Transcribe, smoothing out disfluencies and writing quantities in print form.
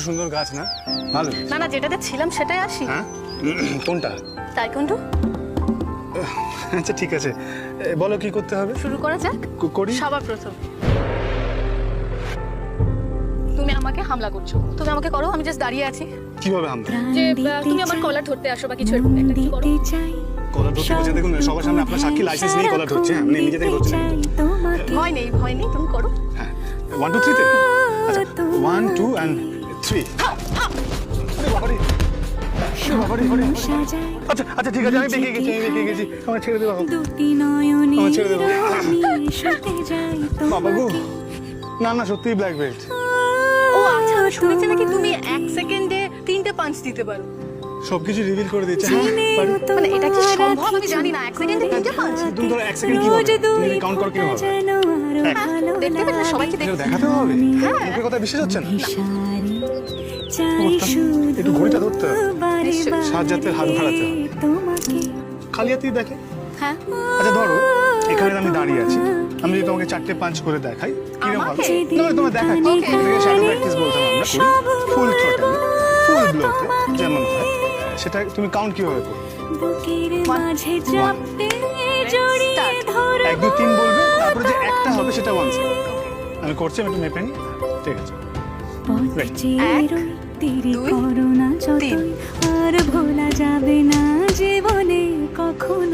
সুন্দর গাছ না? ভালো। না না, যেটাতে ছিলাম সেটাই আসি। হ্যাঁ, কোনটা? তাইকোন্ডো। আচ্ছা ঠিক আছে, বলো কি করতে হবে? শুরু করা যাক। করি। সবার প্রথম তুমি আমাকে হামলা করছো, তুমি আমাকে করো, আমি জাস্ট দাঁড়িয়ে আছি। কিভাবে হামলা? যে তুমি আমার কলার ধরতে আসো বা কিছু এরকম একটা কিছু করো। কলার ধরতে বসে দেখুন সবার সামনে আপনার সাক্ষী লাইসেন্স নিয়ে কলার ধরছে। হ্যাঁ, আপনি নিজে থেকে ধরছেন। ভয় নেই, ভয় নেই, তুমি করো। হ্যাঁ, 1 2 3 তে। আচ্ছা 1 2 and 3। আচ্ছা আচ্ছা ঠিক আছে, আমি বেঁকে গেছি। আমার ছেড়ে দেবো, আমার ছেড়ে দেবো। বাবা গো, না না সত্যিই ব্ল্যাক বেল্ট। ও আচ্ছা, আমি শুনেছি নাকি তুমি 1 সেকেন্ডে 3টে পাঞ্চ দিতে পারো। সবকিছু রিভিল করে দিচ্ছে। হ্যাঁ, পারি। মানে এটা কি সম্ভব আমি জানি না, 1 সেকেন্ডে 3টে পাঞ্চ। তুমি ধরো 1 সেকেন্ড কি হবে? তুমি কাউন্ট করো কি হবে? দেখতে পেলে সবাইকে এটা দেখতে। দেখাতে হবে। হ্যাঁ। মুখের কথা বিশ্বাস হচ্ছে না? একটু ঘড়িটা ধরতে হবে, সাহায্যের হাত বাড়াতে হবে। খালি হাতেই দেখে। হ্যাঁ। আচ্ছা ধরো এখানে আমি দাঁড়িয়ে আছি, আমি যদি তোমাকে 4টে পাঞ্চ করে দেখাই কিরকম হবে? আমাকে? না তোমার দেখাই। Okay. এটাকে শ্যাডো প্র্যাকটিস বলতাম আমরা, করি ফুল থ্রটল, ফুল ব্লোতে যেমন হয় সেটা তুমি কাউন্ট কিভাবে করবে? 1 2 3 বলবে, তারপরে যে একটা হবে সেটা 1 সেকেন্ড। আমি করছি, আমি একটু মেপে নিই। ঠিক আছে, এক, দুই, তিন। আর ভোলা যাবে না জীবনে কখনো।